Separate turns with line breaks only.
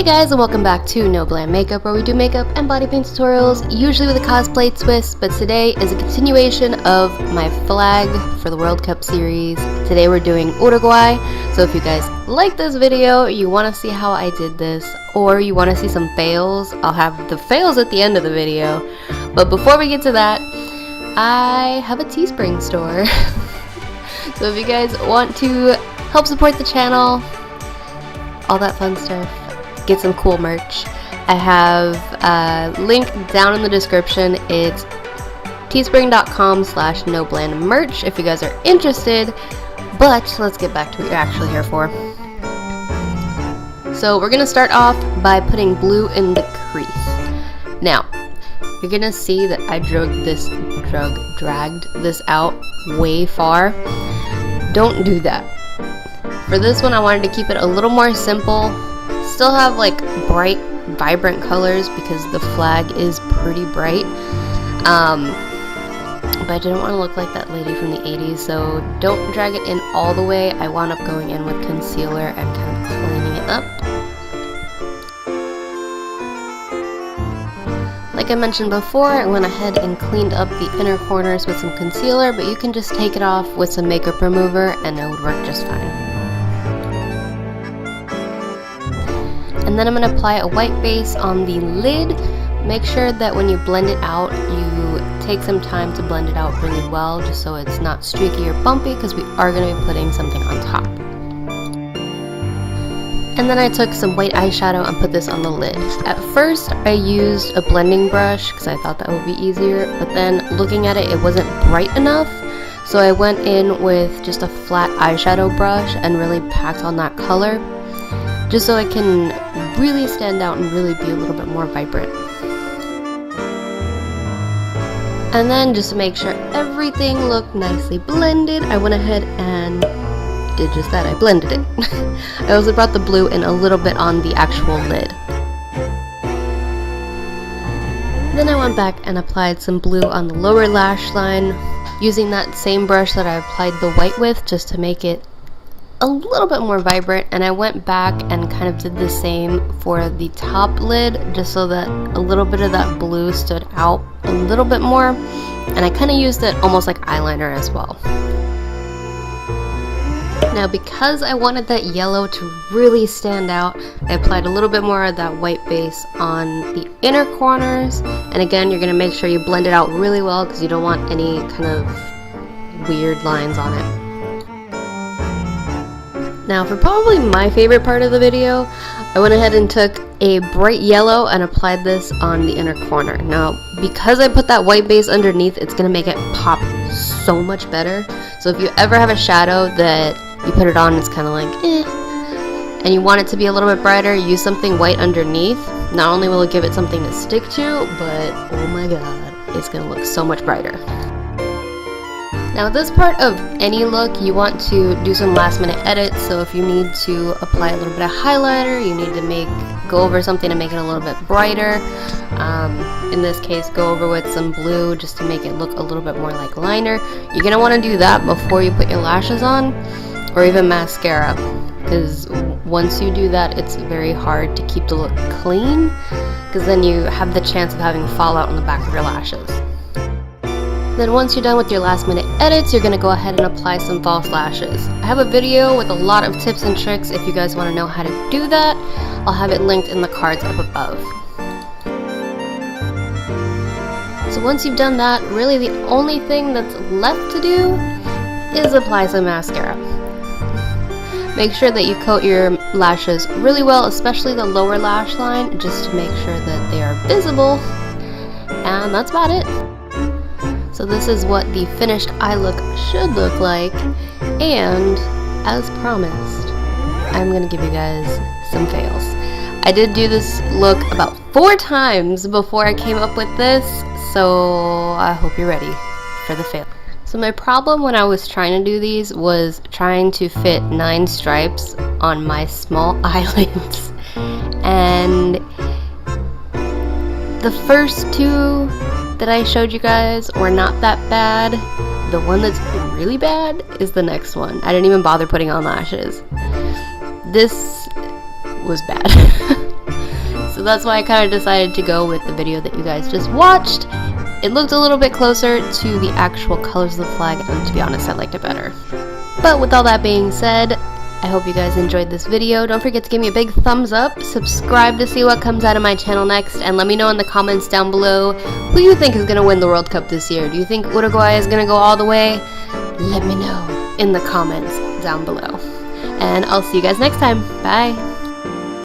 guys, and welcome back to NoBlandMakeup, where we do makeup and body paint tutorials, usually with a cosplay twist, but today is a continuation of my flag for the World Cup series. Today we're doing Uruguay, so if you guys like this video, you want to see how I did this, or you want to see some fails, I'll have the fails at the end of the video. But before we get to that, I have a Teespring store. So if you guys want to help support the channel, all that fun stuff, get some cool merch, I have a link down in the description. It's teespring.com/NoBlandMerch if you guys are interested. But let's get back to what you're actually here for. So we're gonna start off by putting blue in the crease. Now you're gonna see that I dragged this out way far. Don't do that. For this one, I wanted to keep it a little more simple. Still have like bright, vibrant colors because the flag is pretty bright. But I didn't want to look like that lady from the 80s, so don't drag it in all the way. I wound up going in with concealer and kind of cleaning it up. Like I mentioned before, I went ahead and cleaned up the inner corners with some concealer, but you can just take it off with some makeup remover and it would work just fine. And then I'm going to apply a white base on the lid. Make sure that when you blend it out, you take some time to blend it out really well, just so it's not streaky or bumpy, because we are going to be putting something on top. And then I took some white eyeshadow and put this on the lid. At first, I used a blending brush because I thought that would be easier, but then looking at it, it wasn't bright enough. So I went in with just a flat eyeshadow brush and really packed on that color, just so it can really stand out and really be a little bit more vibrant. And then just to make sure everything looked nicely blended, I went ahead and did just that. I blended it. I also brought the blue in a little bit on the actual lid. Then I went back and applied some blue on the lower lash line, using that same brush that I applied the white with, just to make it a little bit more vibrant. And I went back and kind of did the same for the top lid, just so that a little bit of that blue stood out a little bit more, and I kind of used it almost like eyeliner as well. Now, because I wanted that yellow to really stand out, I applied a little bit more of that white base on the inner corners, and again, you're going to make sure you blend it out really well because you don't want any kind of weird lines on it. Now, for probably my favorite part of the video, I went ahead and took a bright yellow and applied this on the inner corner. Now, because I put that white base underneath, it's going to make it pop so much better. So if you ever have a shadow that you put it on, it's kind of like, and you want it to be a little bit brighter, use something white underneath. Not only will it give it something to stick to, but oh my god, it's going to look so much brighter. Now, at this part of any look, you want to do some last minute edits. So if you need to apply a little bit of highlighter, you need to go over something to make it a little bit brighter. In this case, go over with some blue just to make it look a little bit more like liner. You're going to want to do that before you put your lashes on, or even mascara, because once you do that, it's very hard to keep the look clean, because then you have the chance of having fallout on the back of your lashes. Then once you're done with your last minute edits, you're going to go ahead and apply some false lashes. I have a video with a lot of tips and tricks if you guys want to know how to do that. I'll have it linked in the cards up above. So once you've done that, really the only thing that's left to do is apply some mascara. Make sure that you coat your lashes really well, especially the lower lash line, just to make sure that they are visible. And that's about it. So this is what the finished eye look should look like, and as promised, I'm going to give you guys some fails. I did do this look about 4 times before I came up with this, so I hope you're ready for the fail. So my problem when I was trying to do these was trying to fit 9 stripes on my small eyelids, and the first 2 that I showed you guys were not that bad. The one that's really bad is the next one. I didn't even bother putting on lashes. This was bad. So that's why I kind of decided to go with the video that you guys just watched. It looked a little bit closer to the actual colors of the flag, and to be honest, I liked it better. But with all that being said, I hope you guys enjoyed this video. Don't forget to give me a big thumbs up, subscribe to see what comes out of my channel next, and let me know in the comments down below who you think is going to win the World Cup this year. Do you think Uruguay is going to go all the way? Let me know in the comments down below. And I'll see you guys next time. Bye!